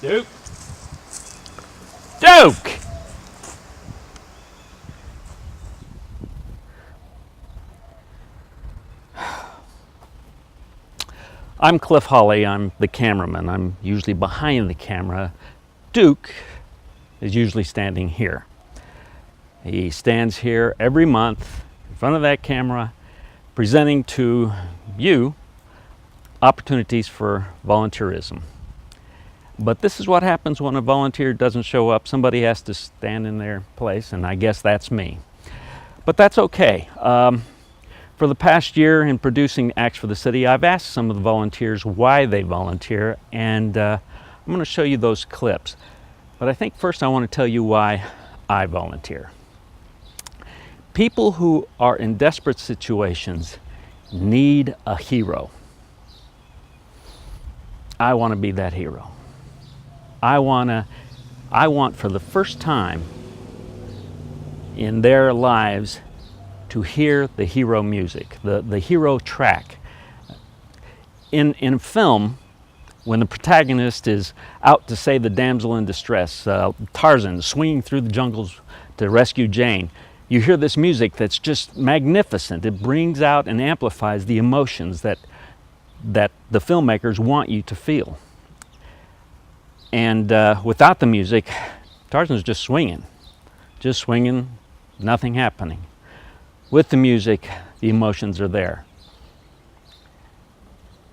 Duke! Duke! I'm Cliff Hawley, I'm the cameraman. I'm usually behind the camera. Duke is usually standing here. He stands here every month in front of that camera, presenting to you opportunities for volunteerism. But this is what happens when a volunteer doesn't show up. Somebody has to stand in their place, and I guess that's me. But that's okay. For the past year in producing Acts for the City, I've asked some of the volunteers why they volunteer, and I'm going to show you those clips. But I think first I want to tell you why I volunteer. People who are in desperate situations need a hero. I want to be that hero. I want for the first time in their lives to hear the hero music, the hero track. In film, when the protagonist is out to save the damsel in distress, Tarzan swinging through the jungles to rescue Jane, you hear this music that's just magnificent. It brings out and amplifies the emotions that the filmmakers want you to feel. And without the music, Tarzan's just swinging, nothing happening. With the music, the emotions are there.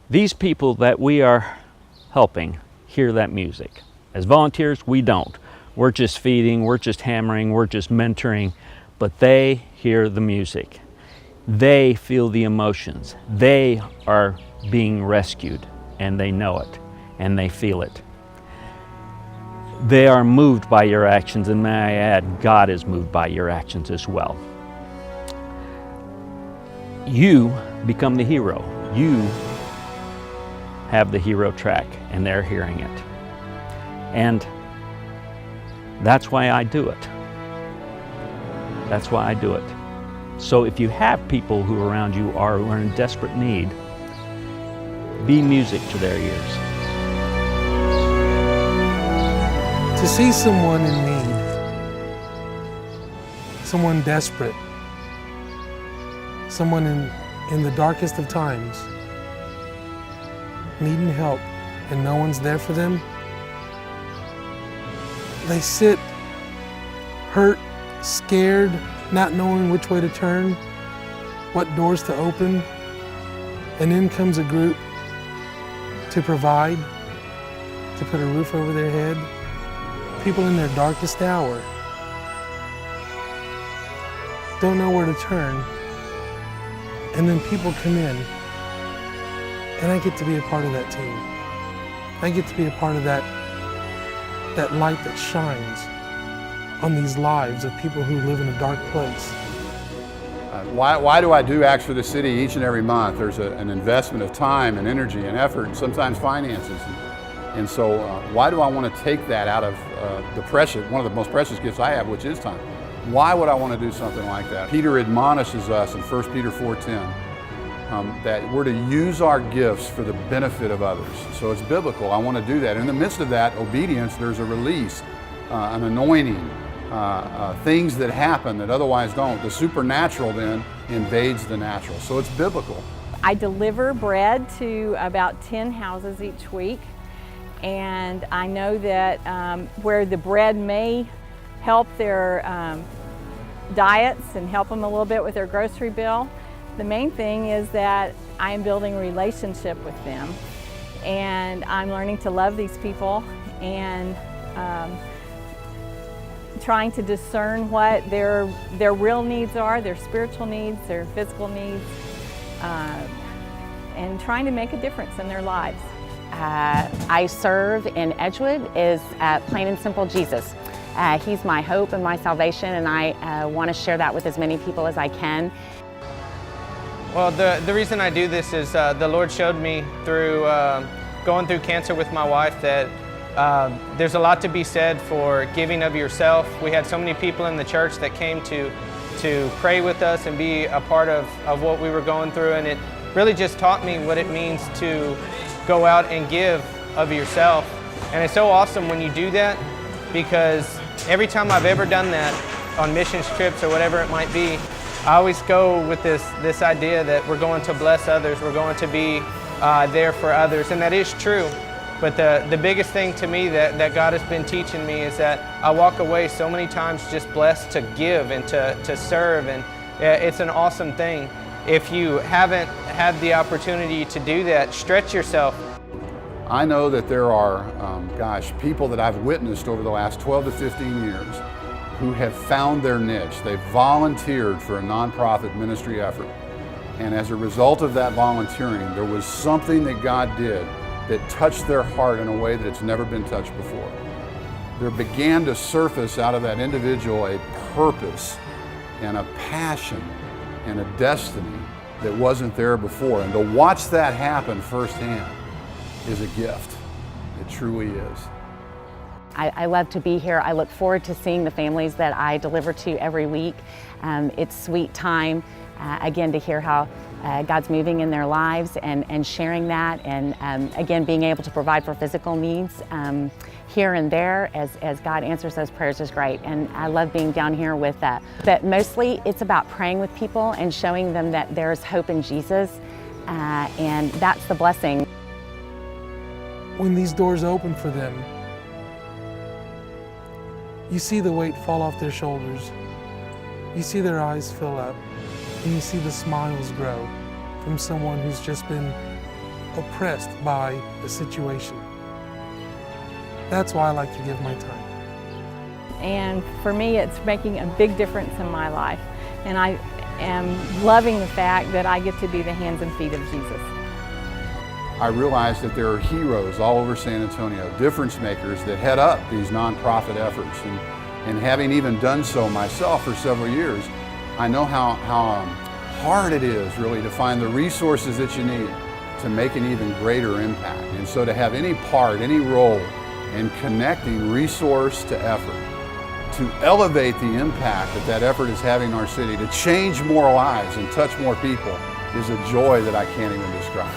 These people that we are helping hear that music. As volunteers, we don't. We're just feeding, we're just hammering, we're just mentoring, but they hear the music. They feel the emotions. They are being rescued, and they know it, and they feel it. They are moved by your actions, and may I add, God is moved by your actions as well. You become the hero. You have the hero track, and they're hearing it. And that's why I do it. That's why I do it. So if you have people who around you are in desperate need, be music to their ears. To see someone in need, someone desperate, someone in the darkest of times, needing help, and no one's there for them, they sit hurt, scared, not knowing which way to turn, what doors to open, and in comes a group to provide, to put a roof over their head. People in their darkest hour don't know where to turn, and then people come in, and I get to be a part of that team. I get to be a part of that light that shines on these lives of people who live in a dark place. Why do I do Acts for the City each and every month? There's an investment of time and energy and effort, and sometimes finances. And so why do I want to take that out of one of the most precious gifts I have, which is time? Why would I want to do something like that? Peter admonishes us in 1 Peter 4:10 that we're to use our gifts for the benefit of others. So it's biblical. I want to do that. In the midst of that obedience, there's a release, an anointing, things that happen that otherwise don't. The supernatural then invades the natural. So it's biblical. I deliver bread to about 10 houses each week. And I know that where the bread may help their diets and help them a little bit with their grocery bill, the main thing is that I am building a relationship with them. And I'm learning to love these people and trying to discern what their real needs are, their spiritual needs, their physical needs, and trying to make a difference in their lives. I serve in Edgewood is plain and simple Jesus. He's my hope and my salvation, and I want to share that with as many people as I can. Well, the reason I do this is the Lord showed me through going through cancer with my wife that there's a lot to be said for giving of yourself. We had so many people in the church that came to pray with us and be a part of what we were going through, and it really just taught me what it means to go out and give of yourself And it's so awesome when you do that, because every time I've ever done that on missions trips or whatever it might be, I always go with this idea that we're going to bless others, we're going to be there for others, and that is true. But the biggest thing to me that God has been teaching me is that I walk away so many times just blessed to give and to serve, and it's an awesome thing. If you haven't had the opportunity to do that, stretch yourself. I know that there are, people that I've witnessed over the last 12 to 15 years who have found their niche. They've volunteered for a nonprofit ministry effort. And as a result of that volunteering, there was something that God did that touched their heart in a way that it's never been touched before. There began to surface out of that individual a purpose and a passion and a destiny that wasn't there before. And to watch that happen firsthand is a gift. It truly is. I love to be here. I look forward to seeing the families that I deliver to every week. It's sweet time, again, to hear how God's moving in their lives and sharing that, and again, being able to provide for physical needs here and there as God answers those prayers is great. And I love being down here with that. But mostly it's about praying with people and showing them that there's hope in Jesus, and that's the blessing. When these doors open for them, you see the weight fall off their shoulders. You see their eyes fill up, and you see the smiles grow from someone who's just been oppressed by a situation. That's why I like to give my time. And for me, it's making a big difference in my life. And I am loving the fact that I get to be the hands and feet of Jesus. I realize that there are heroes all over San Antonio, difference makers that head up these nonprofit efforts. And having even done so myself for several years, I know how hard it is really to find the resources that you need to make an even greater impact. And so to have any part, any role in connecting resource to effort, to elevate the impact that that effort is having in our city, to change more lives and touch more people, is a joy that I can't even describe.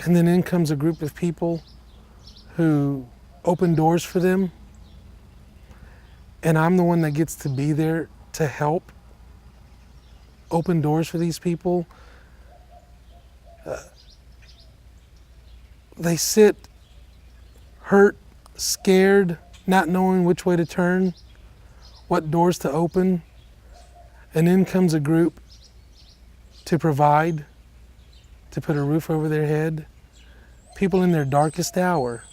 And then in comes a group of people who open doors for them. And I'm the one that gets to be there to help open doors for these people. They sit hurt, scared, not knowing which way to turn, what doors to open. And in comes a group to provide, to put a roof over their head. People in their darkest hour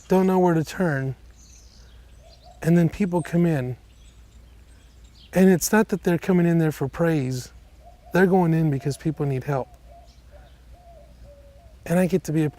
don't know where to turn. And then people come in. And it's not that they're coming in there for praise. They're going in because people need help. And I get to be a